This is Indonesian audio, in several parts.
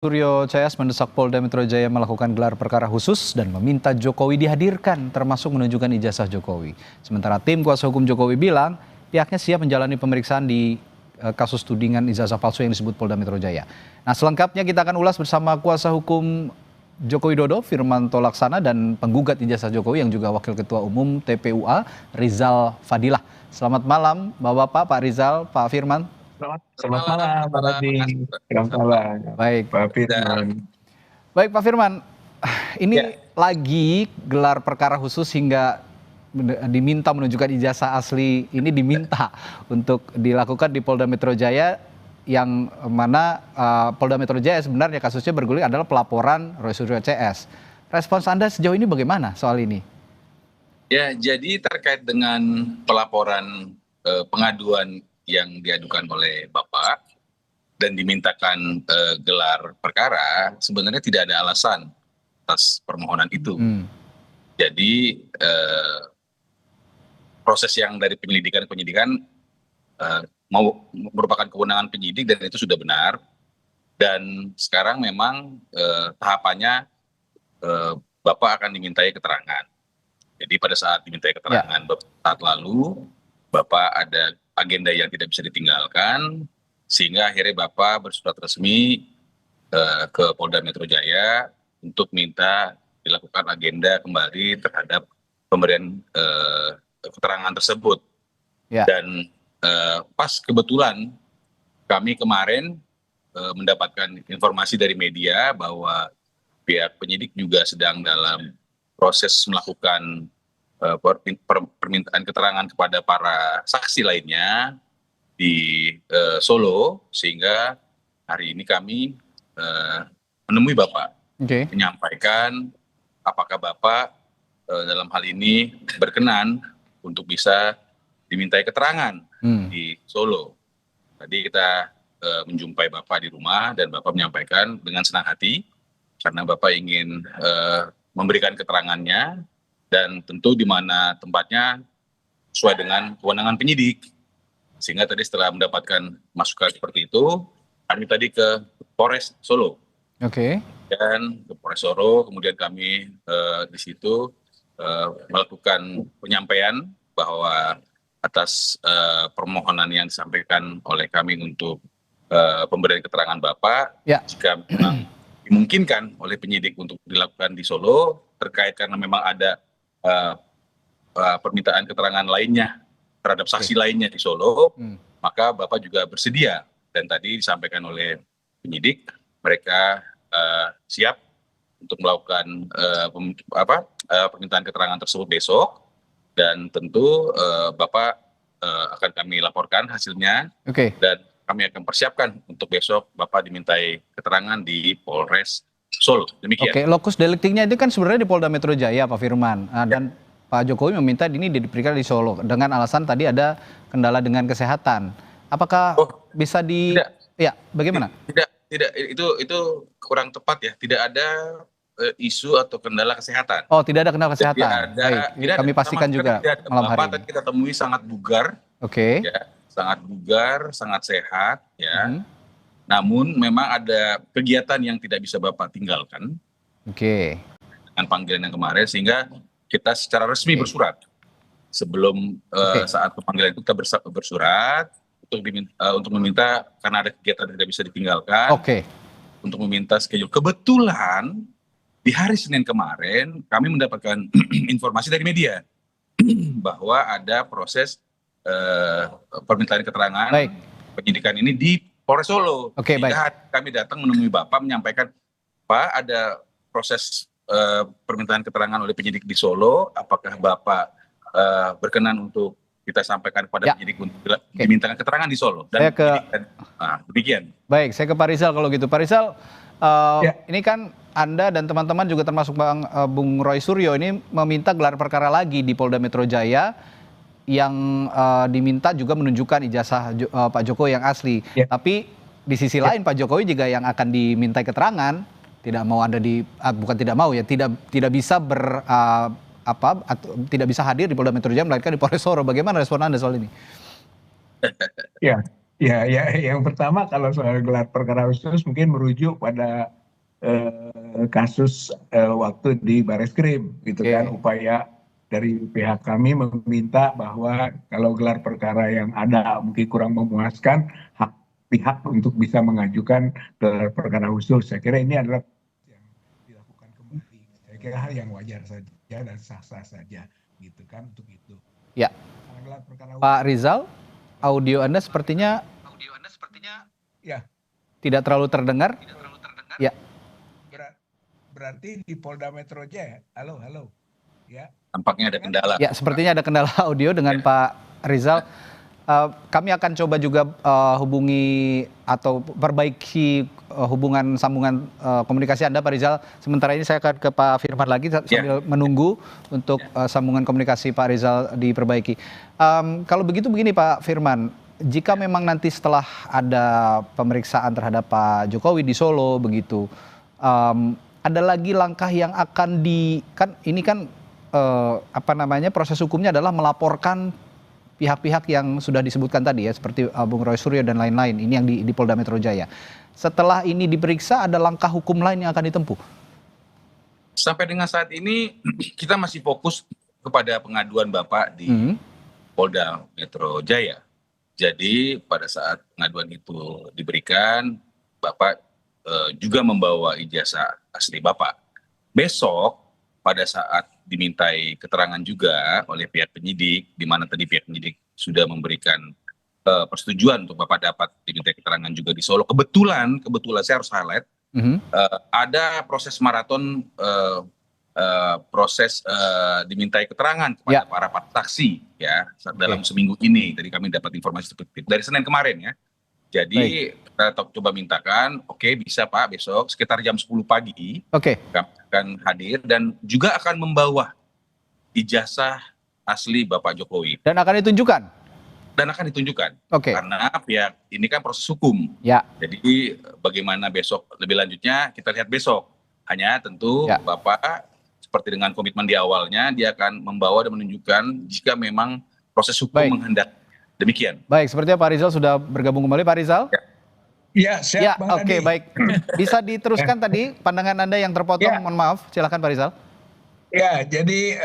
Suryo Cayas mendesak Polda Metro Jaya melakukan gelar perkara khusus dan meminta Jokowi dihadirkan, termasuk menunjukkan ijazah Jokowi. Sementara tim kuasa hukum Jokowi bilang pihaknya siap menjalani pemeriksaan di kasus tudingan ijazah palsu yang disebut Polda Metro Jaya. Nah, selengkapnya kita akan ulas bersama kuasa hukum Joko Widodo, Firmanto Laksana, dan penggugat ijazah Jokowi yang juga Wakil Ketua Umum TPUA, Rizal Fadilah. Selamat malam, Bapak-Bapak, Pak Rizal, Pak Firman. Selamat malam, Pak Radi. Selamat malam, Baik. Pak Firman. Baik, Pak Firman, ini Ya. lagi gelar perkara khusus hingga diminta menunjukkan ijazah asli ini diminta untuk dilakukan di Polda Metro Jaya, yang mana Polda Metro Jaya sebenarnya kasusnya bergulir adalah pelaporan Roy Suryo CS. Respons Anda sejauh ini bagaimana soal ini? Ya, jadi terkait dengan pelaporan pengaduan yang diadukan oleh Bapak dan dimintakan gelar perkara, sebenarnya tidak ada alasan atas permohonan itu. Jadi proses yang dari penyidikan mau merupakan kewenangan penyidik dan itu sudah benar. Dan sekarang memang tahapannya Bapak akan dimintai keterangan. Jadi pada saat dimintai keterangan saat lalu, Bapak ada agenda yang tidak bisa ditinggalkan, sehingga akhirnya Bapak bersurat resmi ke Polda Metro Jaya untuk minta dilakukan agenda kembali terhadap pemberian keterangan tersebut. Dan pas kebetulan kami kemarin mendapatkan informasi dari media bahwa pihak penyidik juga sedang dalam proses melakukan permintaan keterangan kepada para saksi lainnya di Solo, sehingga hari ini kami menemui Bapak, menyampaikan apakah Bapak dalam hal ini berkenan untuk bisa dimintai keterangan di Solo. Tadi kita menjumpai Bapak di rumah dan Bapak menyampaikan dengan senang hati karena Bapak ingin memberikan keterangannya, dan tentu di mana tempatnya sesuai dengan kewenangan penyidik. Sehingga tadi setelah mendapatkan masukan seperti itu, kami tadi ke Polres Solo. Dan ke Polres Solo, kemudian kami di situ melakukan penyampaian bahwa atas permohonan yang disampaikan oleh kami untuk pemberian keterangan Bapak, jika memang dimungkinkan oleh penyidik untuk dilakukan di Solo, terkait karena memang ada permintaan keterangan lainnya terhadap saksi lainnya di Solo, maka Bapak juga bersedia. Dan tadi disampaikan oleh penyidik, mereka siap untuk melakukan permintaan keterangan tersebut besok, dan tentu Bapak akan kami laporkan hasilnya, dan kami akan persiapkan untuk besok Bapak dimintai keterangan di Polres Solo. Demikian. Lokus deliktinya itu kan sebenarnya di Polda Metro Jaya, Pak Firman. Dan Pak Jokowi meminta ini diberikan di Solo dengan alasan tadi ada kendala dengan kesehatan. Apakah bisa bagaimana? Tidak, itu kurang tepat ya. Tidak ada isu atau kendala kesehatan. Oh, tidak ada kendala kesehatan. Baik, kami pastikan juga malam hari ini. Bapak kita temui sangat bugar. Ya, sangat bugar, sangat sehat, ya. Namun memang ada kegiatan yang tidak bisa Bapak tinggalkan. Dengan panggilan yang kemarin, sehingga kita secara resmi bersurat. Sebelum saat pemanggilan itu kita bersurat untuk meminta, karena ada kegiatan yang tidak bisa ditinggalkan, untuk meminta schedule. Kebetulan di hari Senin kemarin kami mendapatkan informasi dari media bahwa ada proses permintaan keterangan penyidikan ini di Polres Solo. Sehingga kami datang menemui Bapak, menyampaikan, Pak, ada proses permintaan keterangan oleh penyidik di Solo, apakah Bapak berkenan untuk kita sampaikan kepada penyidik untuk dimintakan keterangan di Solo. Dan demikian. Baik, saya ke Pak Rizal kalau gitu. Pak Rizal, ini kan Anda dan teman-teman juga termasuk Bung Roy Suryo ini meminta gelar perkara lagi di Polda Metro Jaya, yang diminta juga menunjukkan ijazah Pak Jokowi yang asli. Tapi di sisi lain Pak Jokowi juga yang akan dimintai keterangan, tidak mau Anda bukan tidak mau ya, tidak bisa tidak bisa hadir di Polda Metro Jaya, melainkan di Polres Solo. Bagaimana respon Anda soal ini? Ya, yang pertama kalau soal gelar perkara khusus mungkin merujuk pada kasus waktu di Bareskrim, gitu kan, Oke. upaya dari pihak kami meminta bahwa kalau gelar perkara yang ada mungkin kurang memuaskan, hak pihak untuk bisa mengajukan gelar perkara khusus. Saya kira ini adalah yang dilakukan kembali. Saya kira hal yang wajar saja dan sah-sah saja, gitu kan, untuk itu. Ya, Gelar perkara Pak Rizal, audio Anda sepertinya ya tidak terlalu terdengar. Ya, berarti di Polda Metro Jaya. Halo, ya. Tampaknya ada kendala. ya sepertinya ada kendala audio dengan Pak Rizal. Kami akan coba juga hubungi atau perbaiki hubungan sambungan komunikasi Anda, Pak Rizal. Sementara ini saya akan ke Pak Firman lagi sambil menunggu untuk sambungan komunikasi Pak Rizal diperbaiki. Kalau begitu begini Pak Firman, jika memang nanti setelah ada pemeriksaan terhadap Pak Jokowi di Solo begitu, ada lagi langkah yang akan ini kan proses hukumnya adalah melaporkan pihak-pihak yang sudah disebutkan tadi ya, seperti Bung Roy Suryo dan lain-lain, ini yang di Polda Metro Jaya. Setelah ini diperiksa, ada langkah hukum lain yang akan ditempuh? Sampai dengan saat ini kita masih fokus kepada pengaduan Bapak di Polda Metro Jaya. Jadi pada saat pengaduan itu diberikan, Bapak juga membawa ijazah asli Bapak. Besok pada saat dimintai keterangan juga oleh pihak penyidik, di mana tadi pihak penyidik sudah memberikan persetujuan untuk Bapak dapat dimintai keterangan juga di Solo. Kebetulan saya harus highlight, ada proses maraton dimintai keterangan kepada para saksi ya dalam seminggu ini. Tadi kami dapat informasi seperti itu dari Senin kemarin ya. Jadi kita coba mintakan, oke, bisa Pak besok sekitar jam 10 pagi kami akan hadir dan juga akan membawa ijazah asli Bapak Jokowi. Dan akan ditunjukkan? Dan akan ditunjukkan. Karena pihak ini kan proses hukum. Ya. Jadi bagaimana besok lebih lanjutnya kita lihat besok. Hanya tentu Bapak seperti dengan komitmen di awalnya, dia akan membawa dan menunjukkan jika memang proses hukum menghendaki. Demikian. Baik, sepertinya Pak Rizal sudah bergabung kembali. Pak Rizal? Ya, siap. Oke, baik. Bisa diteruskan tadi pandangan Anda yang terpotong, mohon maaf. Silakan Pak Rizal. Ya, jadi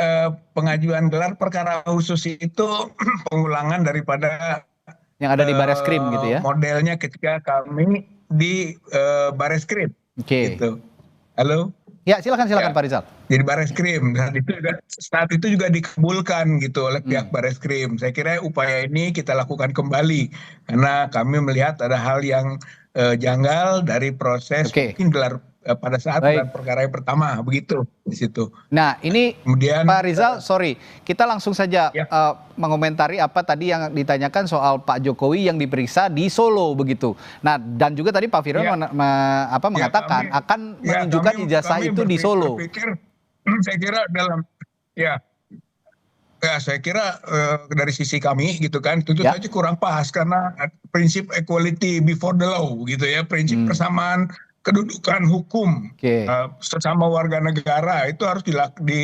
pengajuan gelar perkara khusus itu pengulangan daripada yang ada di Bareskrim gitu ya? Modelnya ketika kami di Bareskrim. Gitu. Halo? Ya, silakan Pak Rizal. Jadi Bareskrim, saat itu juga dikabulkan gitu oleh pihak Bareskrim. Saya kira upaya ini kita lakukan kembali karena kami melihat ada hal yang janggal dari proses mungkin gelar pada saat gelar perkara yang pertama begitu di situ. Nah, ini kemudian Pak Rizal, sorry, kita langsung saja mengomentari apa tadi yang ditanyakan soal Pak Jokowi yang diperiksa di Solo begitu. Nah, dan juga tadi Pak Firman mengatakan akan menunjukkan ijazah itu di Solo. Saya kira saya kira dari sisi kami gitu kan tentu saja kurang pas karena prinsip equality before the law gitu ya, prinsip persamaan kedudukan hukum sesama warga negara itu harus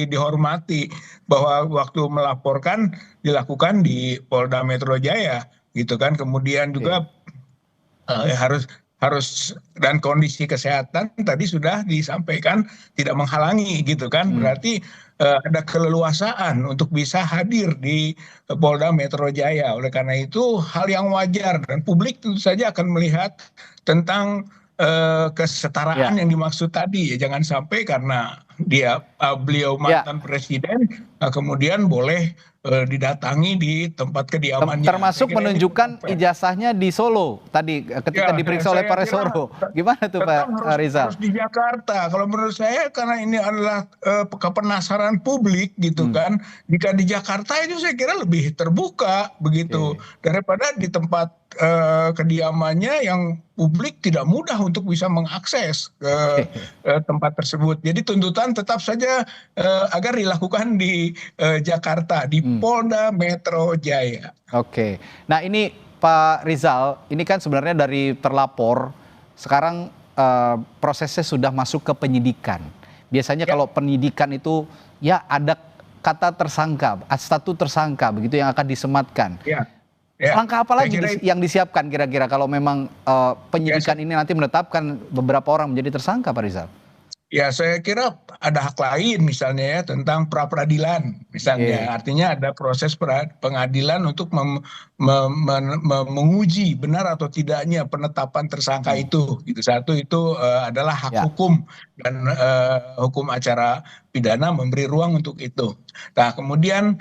dihormati, bahwa waktu melaporkan dilakukan di Polda Metro Jaya gitu kan, kemudian juga harus dan kondisi kesehatan tadi sudah disampaikan tidak menghalangi gitu kan, berarti ada keleluasaan untuk bisa hadir di Polda Metro Jaya. Oleh karena itu hal yang wajar dan publik tentu saja akan melihat tentang kesetaraan yang dimaksud tadi ya, jangan sampai karena beliau mantan presiden kemudian boleh didatangi di tempat kediamannya. Termasuk menunjukkan ijazahnya di Solo tadi ketika diperiksa oleh Pak Resoro. Gimana tuh Pak Rizal? Harus di Jakarta. Kalau menurut saya karena ini adalah kepenasaran publik gitu kan. Jika di Jakarta itu saya kira lebih terbuka begitu daripada di tempat kediamannya yang publik tidak mudah untuk bisa mengakses ke tempat tersebut. Jadi tuntutan tetap saja agar dilakukan di Jakarta, di Polda Metro Jaya. Oke. Nah ini Pak Rizal, ini kan sebenarnya dari terlapor, sekarang prosesnya sudah masuk ke penyidikan. Biasanya kalau penyidikan itu ya ada kata tersangka, status tersangka begitu yang akan disematkan. Ya, Langkah apa saya lagi kira yang disiapkan kira-kira kalau memang penyidikan ini nanti menetapkan beberapa orang menjadi tersangka, Pak Rizal? Ya, saya kira ada hak lain misalnya ya tentang pra-peradilan Oke, misalnya. Artinya ada proses pengadilan untuk menguji benar atau tidaknya penetapan tersangka itu. Gitu. Satu itu adalah hak ya, hukum dan hukum acara pidana memberi ruang untuk itu. Nah, kemudian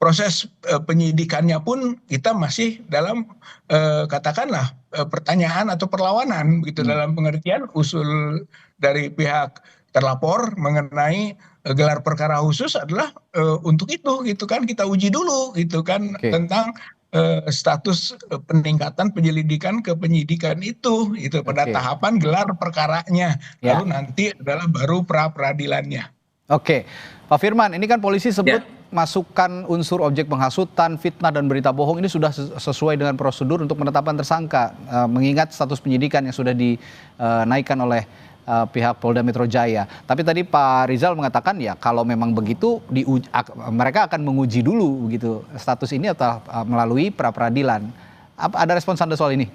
proses penyidikannya pun kita masih dalam katakanlah pertanyaan atau perlawanan begitu, hmm, dalam pengertian usul dari pihak terlapor mengenai gelar perkara khusus adalah untuk itu gitu kan, kita uji dulu gitu kan oke, tentang status peningkatan penyelidikan ke penyidikan itu pada oke, tahapan gelar perkaranya, ya. lalu nanti adalah baru pra peradilannya. Oke, Pak Firman, ini kan polisi sebut Ya, masukkan unsur objek penghasutan, fitnah, dan berita bohong ini sudah sesuai dengan prosedur untuk penetapan tersangka, mengingat status penyidikan yang sudah dinaikkan oleh pihak Polda Metro Jaya. Tapi tadi Pak Rizal mengatakan ya kalau memang begitu mereka akan menguji dulu begitu status ini atau melalui pra peradilan. Ada respons Anda soal ini?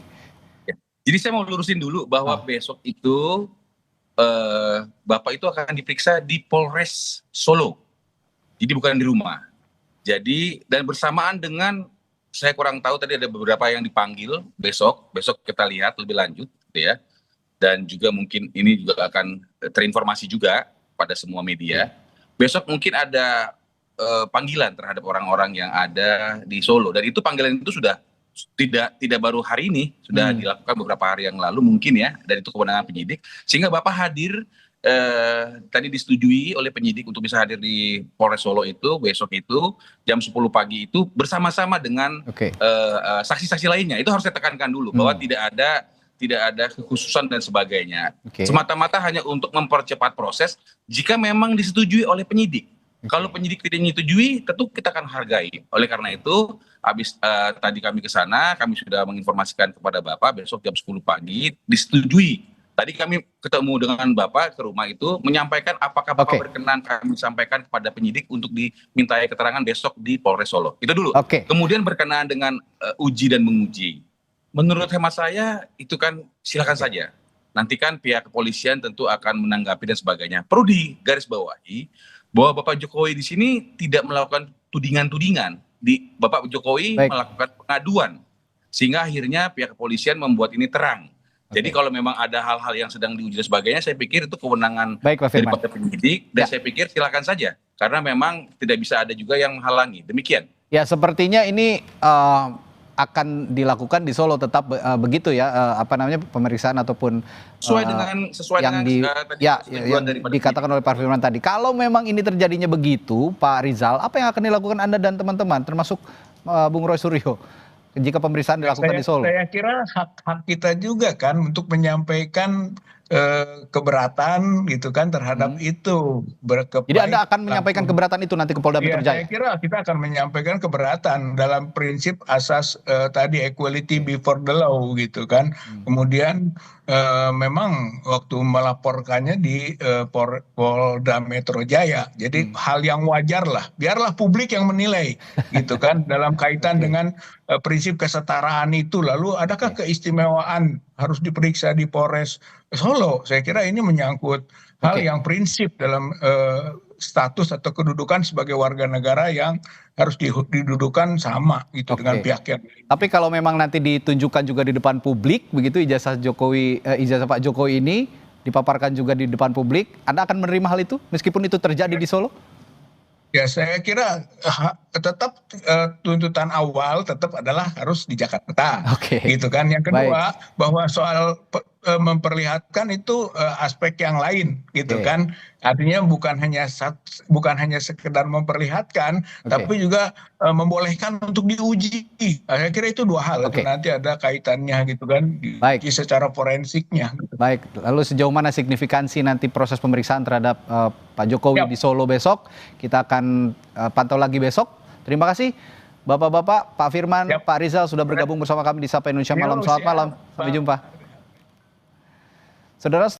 ya. Jadi saya mau lurusin dulu bahwa Ah, besok itu Bapak itu akan diperiksa di Polres Solo. Jadi bukan di rumah. Jadi dan bersamaan dengan saya kurang tahu tadi ada beberapa yang dipanggil besok kita lihat lebih lanjut gitu ya. Dan juga mungkin ini juga akan terinformasi juga pada semua media. Besok mungkin ada panggilan terhadap orang-orang yang ada di Solo dan itu panggilan itu sudah tidak baru hari ini, sudah dilakukan beberapa hari yang lalu mungkin ya, dan itu kewenangan penyidik sehingga Bapak hadir tadi disetujui oleh penyidik untuk bisa hadir di Polres Solo itu besok itu jam 10 pagi itu bersama-sama dengan oke. saksi-saksi lainnya. Itu harus saya tekankan dulu bahwa tidak ada kekhususan dan sebagainya. Oke. Semata-mata hanya untuk mempercepat proses jika memang disetujui oleh penyidik. Oke. Kalau penyidik tidak menyetujui, tentu kita akan hargai. Oleh karena itu, habis tadi kami ke sana, kami sudah menginformasikan kepada Bapak besok jam 10 pagi disetujui. Tadi kami ketemu dengan Bapak ke rumah itu menyampaikan apakah Bapak Oke. berkenan kami sampaikan kepada penyidik untuk dimintai keterangan besok di Polres Solo. Itu dulu. Oke. Kemudian berkenaan dengan uji dan menguji. Menurut hemat saya itu kan silakan saja. Nanti kan pihak kepolisian tentu akan menanggapi dan sebagainya. Perlu digarisbawahi bahwa Bapak Jokowi di sini tidak melakukan tudingan-tudingan. Bapak Jokowi Baik. melakukan pengaduan. Sehingga akhirnya pihak kepolisian membuat ini terang. Jadi Oke. kalau memang ada hal-hal yang sedang diuji dan sebagainya, saya pikir itu kewenangan Baik, Pak Firman. daripada penyidik. Dan Ya. saya pikir silakan saja. Karena memang tidak bisa ada juga yang menghalangi. Demikian. Ya, sepertinya ini akan dilakukan di Solo tetap begitu ya, apa namanya pemeriksaan ataupun Sesuai yang dengan di tadi ya persetujuan yang daripada dikatakan oleh Pak Firman tadi. Kalau memang ini terjadinya begitu, Pak Rizal, apa yang akan dilakukan Anda dan teman-teman, termasuk Bung Roy Suryo, jika pemeriksaan dilakukan di Solo? Saya kira hak kita juga kan untuk menyampaikan keberatan gitu kan terhadap itu. Jadi Anda akan menyampaikan keberatan itu nanti ke Polda Ya, Metro saya Jaya? kira kita akan menyampaikan keberatan dalam prinsip asas tadi equality before the law gitu kan. Kemudian memang waktu melaporkannya di Polda Metro Jaya. Jadi hal yang wajar lah. Biarlah publik yang menilai gitu kan dalam kaitan Oke. dengan prinsip kesetaraan itu. Lalu adakah Oke. keistimewaan harus diperiksa di Polres Solo? Saya kira ini menyangkut hal Oke. yang prinsip dalam status atau kedudukan sebagai warga negara yang harus didudukan sama gitu dengan Oke. pihak yang lain. Tapi kalau memang nanti ditunjukkan juga di depan publik begitu ijazah Pak Jokowi ini dipaparkan juga di depan publik, Anda akan menerima hal itu meskipun itu terjadi di Solo? Ya, saya kira tetap tuntutan awal tetap adalah harus di Jakarta, Oke. gitu kan. Yang Baik. kedua bahwa soal memperlihatkan itu aspek yang lain, gitu Oke. kan. Artinya bukan hanya sekedar memperlihatkan, Oke. tapi juga membolehkan untuk diuji. Saya kira itu dua hal. Oke. Itu nanti ada kaitannya, gitu kan, Baik. diuji secara forensiknya. Baik, lalu sejauh mana signifikansi nanti proses pemeriksaan terhadap Pak Jokowi Yap. di Solo besok? Kita akan pantau lagi besok. Terima kasih Bapak-bapak, Pak Firman, Yap. Pak Rizal sudah bergabung bersama kami di Sapa Indonesia Malam. Selamat malam, sampai jumpa. Saudara.